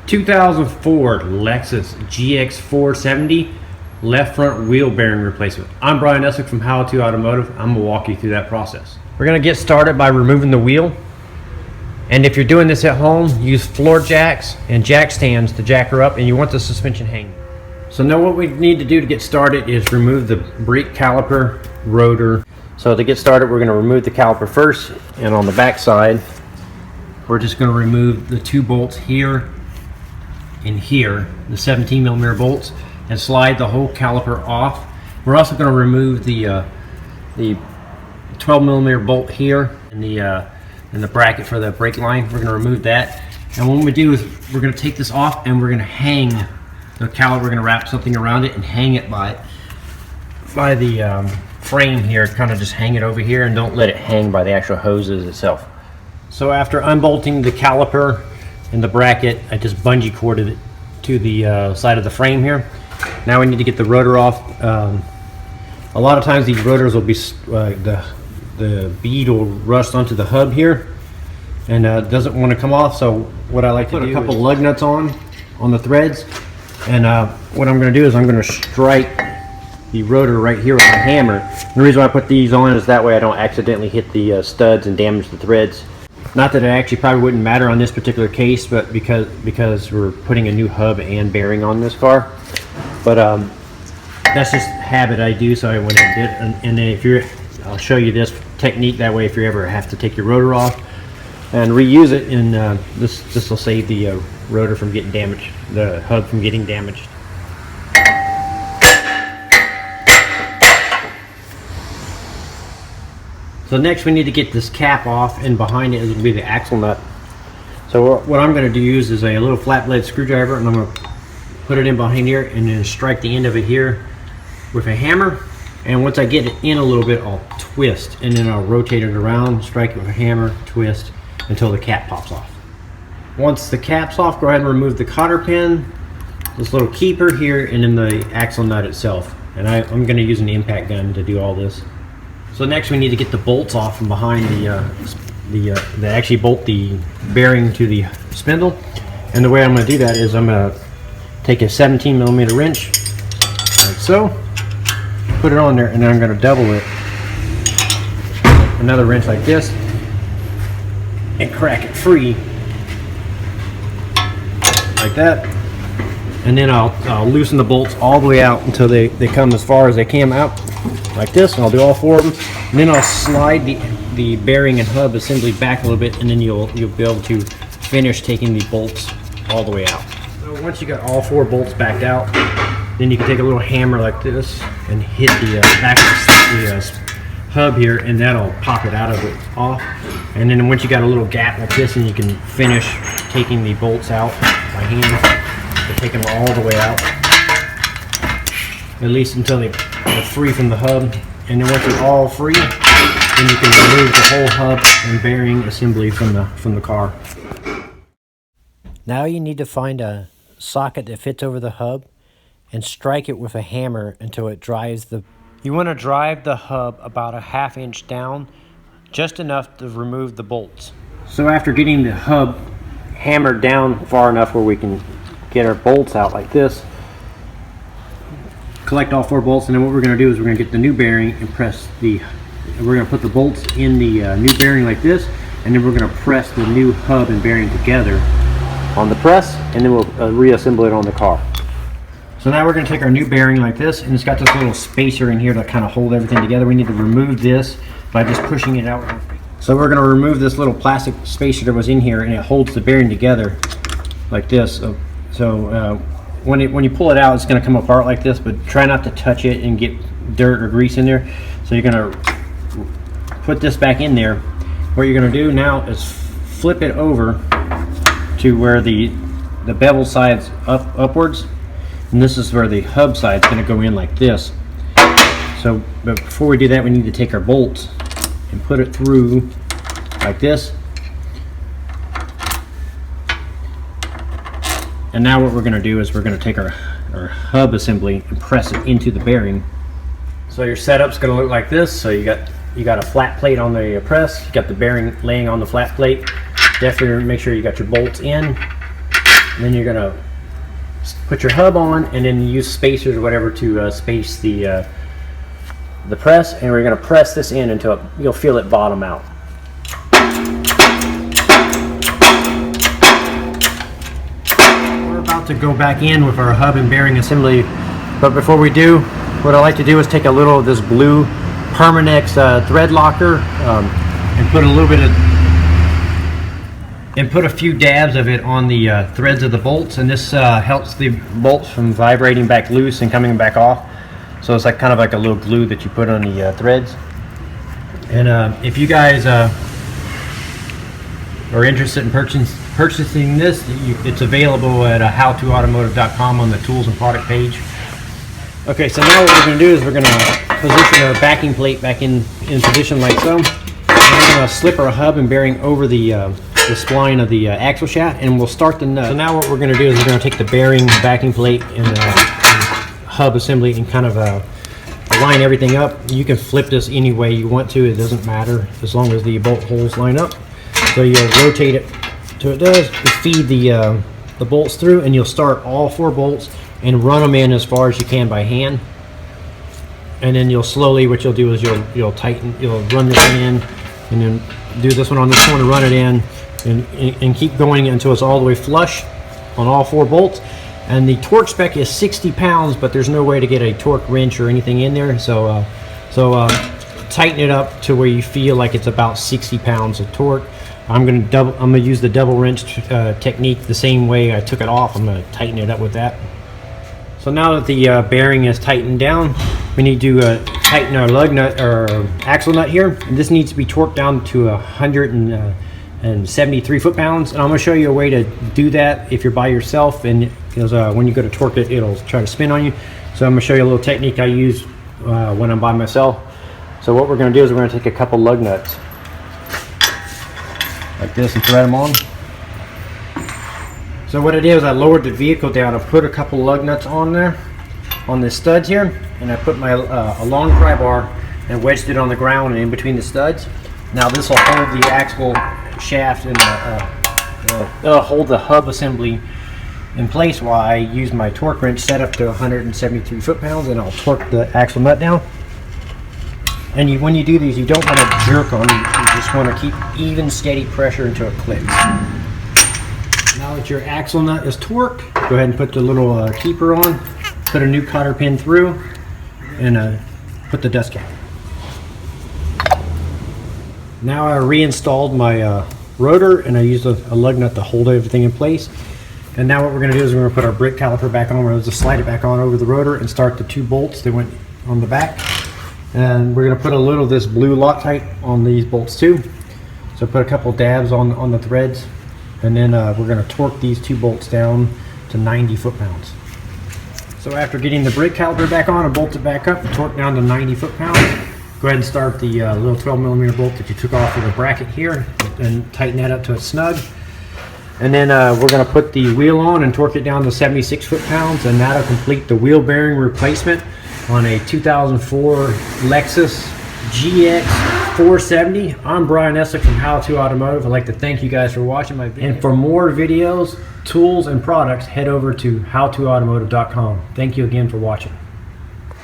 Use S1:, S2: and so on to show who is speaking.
S1: 2004 Lexus GX470 left front wheel bearing replacement. I'm Brian Essex from How To Automotive. I'm going to walk you through that process. We're going to get started by removing the wheel. And if you're doing this at home, use floor jacks and jack stands to jack her up, and you want the suspension hanging. So now what we need to do to get started is remove the brake caliper, rotor. So to get started, we're going to remove the caliper first, and on the back side, we're just going to remove the two bolts here and here, the 17mm bolts, and slide the whole caliper off. We're also going to remove the 12mm bolt here and the bracket for the brake line. We're going to remove that, and what we do is we're going to take this off and we're going to hang the caliper. We're going to wrap something around it and hang it by the frame here. Kind of just hang it over here and don't let it hang by the actual hoses itself. So after unbolting the caliper and the bracket, I just bungee corded it to the side of the frame here. Now we need to get the rotor off. A lot of times these rotors will be the bead will rust onto the hub here and doesn't want to come off. So what I like to do is put a couple lug nuts on the threads, and what I'm going to do is I'm going to strike the rotor right here with a hammer. The reason why I put these on is that way I don't accidentally hit the studs and damage the threads. Not that it actually probably wouldn't matter on this particular case, but because we're putting a new hub and bearing on this car. But that's just habit I do, so I went and did. And then I'll show you this technique. That way, if you ever have to take your rotor off and reuse it, and this will save the rotor from getting damaged, the hub from getting damaged. So next we need to get this cap off, and behind it is going to be the axle nut. So what I'm going to use is a little flat blade screwdriver, and I'm going to put it in behind here and then strike the end of it here with a hammer. And once I get it in a little bit, I'll twist, and then I'll rotate it around, strike it with a hammer, twist until the cap pops off. Once the cap's off, go ahead and remove the cotter pin, this little keeper here, and then the axle nut itself. And I'm going to use an impact gun to do all this. So next we need to get the bolts off from behind they actually bolt the bearing to the spindle. And the way I'm going to do that is I'm going to take a 17mm wrench, like so, put it on there, and then I'm going to double it, another wrench like this, and crack it free, like that. And then I'll loosen the bolts all the way out until they come as far as they came out, like this, and I'll do all four of them. And then I'll slide the bearing and hub assembly back a little bit, and then you'll be able to finish taking the bolts all the way out. So once you got all four bolts backed out, then you can take a little hammer like this and hit the back of the hub here, and that'll pop it out of it off. And then once you got a little gap like this, and you can finish taking the bolts out by hand. So take them all the way out, at least until they're free from the hub. And then once they're all free, then you can remove the whole hub and bearing assembly from the car. Now you need to find a socket that fits over the hub and strike it with a hammer until it drives the... You want to drive the hub about a ½ inch down, just enough to remove the bolts. So after getting the hub hammered down far enough where we can get our bolts out like this, collect all four bolts, and then what we're going to do is we're going to get the new bearing and we're going to put the bolts in the new bearing like this, and then we're going to press the new hub and bearing together on the press, and then we'll reassemble it on the car. So now we're going to take our new bearing like this, and it's got this little spacer in here to kind of hold everything together. We need to remove this by just pushing it out. So we're going to remove this little plastic spacer that was in here, and it holds the bearing together like this. So when you pull it out, it's going to come apart like this, but try not to touch it and get dirt or grease in there. So you're going to put this back in there. What you're going to do now is flip it over to where the bevel side's upwards, and this is where the hub side's going to go in like this. So but before we do that, we need to take our bolts and put it through like this. And now what we're going to do is we're going to take our hub assembly and press it into the bearing. So your setup's going to look like this. So you got a flat plate on the press, you got the bearing laying on the flat plate. Definitely make sure you got your bolts in. And then you're gonna put your hub on, and then use spacers or whatever to space the press, and we're gonna press this in until you'll feel it bottom out. We're about to go back in with our hub and bearing assembly, but before we do, what I like to do is take a little of this blue Permanex thread locker and put a little bit of put a few dabs of it on the threads of the bolts, and this helps the bolts from vibrating back loose and coming back off. So it's like kind of like a little glue that you put on the threads. And if you guys are interested in purchasing this, it's available at howtoautomotive.com on the tools and product page. Okay, so now what we're going to do is we're going to position our backing plate back in position like so. And we're going to slip our hub and bearing over the spline of the axle shaft, and we'll start the nut. So now what we're going to do is we're going to take the bearing, backing plate, and hub assembly and kind of line everything up. You can flip this any way you want to, it doesn't matter as long as the bolt holes line up. So you'll rotate it till it does, you feed the bolts through, and you'll start all 4 bolts and run them in as far as you can by hand. And then you'll slowly, what you'll do is you'll tighten, you'll run this in, and then do this one on this one and run it in, and keep going until it's all the way flush on all 4 bolts. And the torque spec is 60 pounds, but there's no way to get a torque wrench or anything in there. So tighten it up to where you feel like it's about 60 pounds of torque. I'm gonna use the double wrench technique the same way I took it off. I'm gonna tighten it up with that. So now that the bearing is tightened down, we need to tighten our lug nut or axle nut here. And this needs to be torqued down to 173 foot-pounds. And I'm going to show you a way to do that if you're by yourself, and because when you go to torque it, it'll try to spin on you. So I'm going to show you a little technique I use when I'm by myself. So what we're going to do is we're going to take a couple lug nuts like this and thread them on. So what I did is I lowered the vehicle down. I put a couple lug nuts on there, on the studs here, and I put my a long pry bar and wedged it on the ground and in between the studs. Now this will hold the axle shaft and it'll hold the hub assembly in place while I use my torque wrench set up to 173 foot-pounds, and I'll torque the axle nut down. And when you do these, you don't want to jerk on them. You just want to keep even, steady pressure until it clicks. Now that your axle nut is torqued, go ahead and put the little keeper on, put a new cotter pin through, and put the dust cap. Now I reinstalled my rotor, and I used a lug nut to hold everything in place. And now what we're going to do is we're going to put our brake caliper back on. We're going to just slide it back on over the rotor and start the 2 bolts that went on the back. And we're going to put a little of this blue Loctite on these bolts too. So put a couple dabs on the threads, and then we're going to torque these 2 bolts down to 90 foot-pounds. So after getting the brake caliper back on and bolted back up, torque down to 90 foot-pounds, go ahead and start the little 12mm bolt that you took off of the bracket here and tighten that up to it's snug. And then we're going to put the wheel on and torque it down to 76 foot-pounds, and that'll complete the wheel bearing replacement on a 2004 Lexus GX470. I'm Brian Essick from How To Automotive. I'd like to thank you guys for watching my video. And for more videos, tools, and products, head over to howtoautomotive.com. Thank you again for watching.